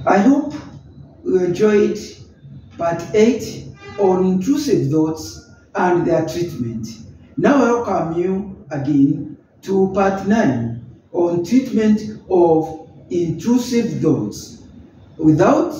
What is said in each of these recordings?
I hope you enjoyed part 8 on intrusive thoughts and their treatment. Now I welcome you again to part 9 on treatment of intrusive thoughts. Without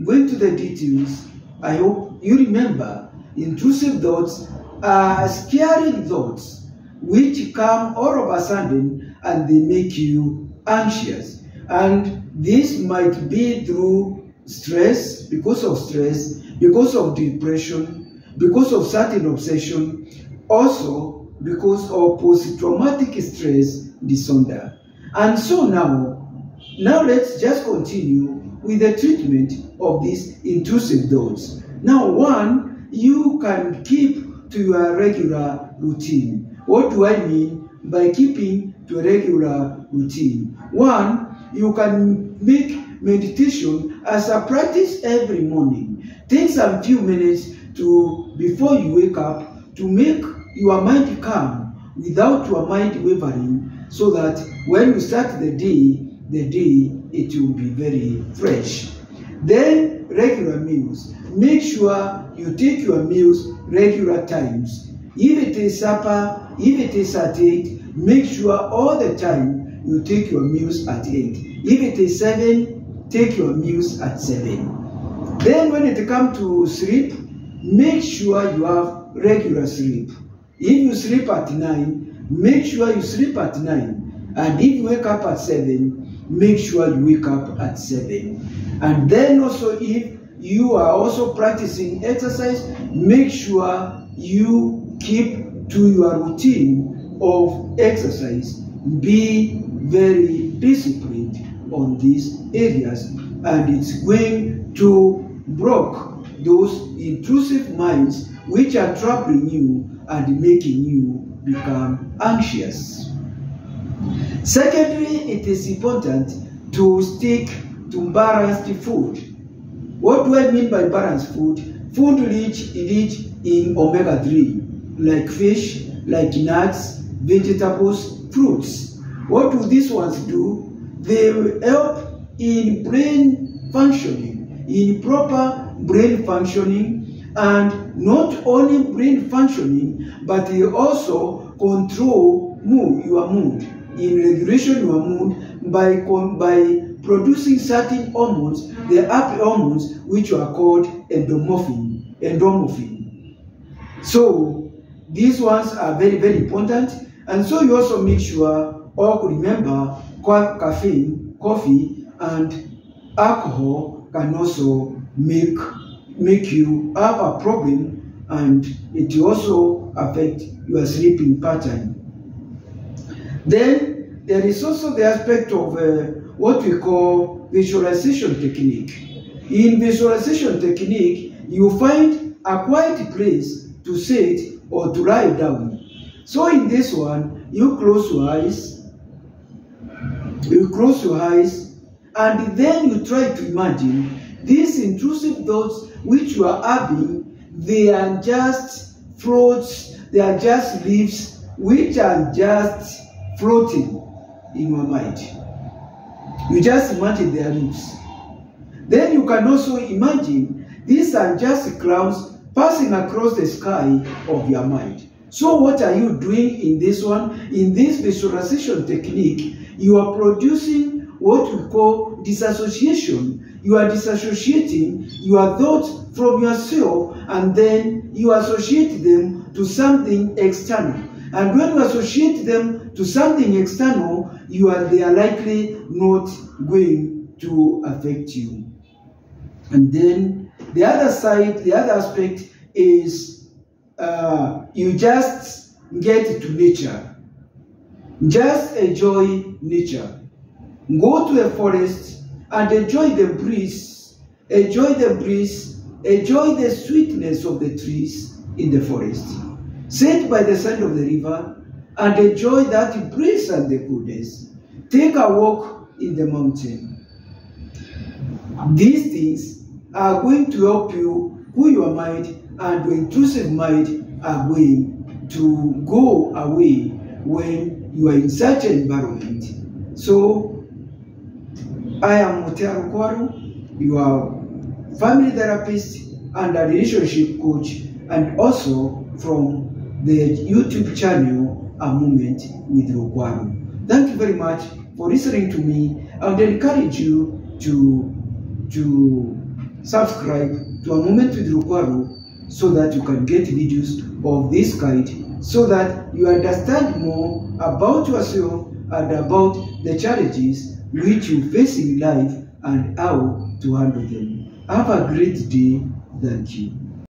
going to the details, I hope you remember intrusive thoughts are scary thoughts which come all of a sudden and they make you anxious. And this might be through stress, because of depression, because of certain obsession, also because of post-traumatic stress disorder. And so now let's just continue with the treatment of these intrusive thoughts. Now, one, you can keep to your regular routine. What do I mean by keeping to a regular routine? One, you can make meditation as a practice every morning. Take some few minutes before you wake up to make your mind calm without your mind wavering, so that when you start the day it will be very fresh. Then regular meals. Make sure you take your meals regular times. If it is supper, if it is at 8, make sure all the time you take your meals at 8. If it is 7, take your meals at 7. Then when it comes to sleep, make sure you have regular sleep. If you sleep at 9, make sure you sleep at 9. And if you wake up at 7, make sure you wake up at 7. And then also, if you are also practicing exercise, make sure you keep to your routine of exercise. Be very disciplined on these areas, and it's going to block those intrusive minds which are troubling you and making you become anxious. Secondly, it is important to stick to balanced food. What do I mean by balanced food? Food rich in omega-3, like fish, like nuts, vegetables, fruits. What do these ones do? They will help in brain functioning, in proper brain functioning, and not only brain functioning, but they also control your mood, in regulation your mood by producing certain hormones, the happy hormones, which are called endorphin. So these ones are very, very important. And so you also make sure, or remember, caffeine, coffee, and alcohol can also make you have a problem, and it will also affect your sleeping pattern. Then there is also the aspect of what we call visualization technique. In visualization technique, you find a quiet place to sit or to lie down. So in this one, you close your eyes, and then you try to imagine these intrusive thoughts which you are having. They are just floats, they are just leaves which are just floating in your mind. You just imagine their leaves. Then you can also imagine these are just clouds passing across the sky of your mind. So what are you doing in this one? In this visualization technique, you are producing what we call disassociation. You are disassociating your thoughts from yourself, and then you associate them to something external. And when you associate them to something external, they are likely not going to affect you. And then the other side, the other aspect is you just get to nature. Just enjoy nature. Go to a forest and enjoy the breeze. Enjoy the breeze. Enjoy the sweetness of the trees in the forest. Sit by the side of the river and enjoy that breeze and the goodness. Take a walk in the mountain. These things are going to help you cool your mind, and your intrusive mind are going to go away when you are in such an environment. So I am Mutero Kwaru, your family therapist and a relationship coach, and also from the YouTube channel, A Moment with Rukwaru. Thank you very much for listening to me. I would encourage you to subscribe to A Moment with Rukwaru so that you can get videos of this kind, so that you understand more about yourself and about the challenges which you face in life and how to handle them. Have a great day. Thank you.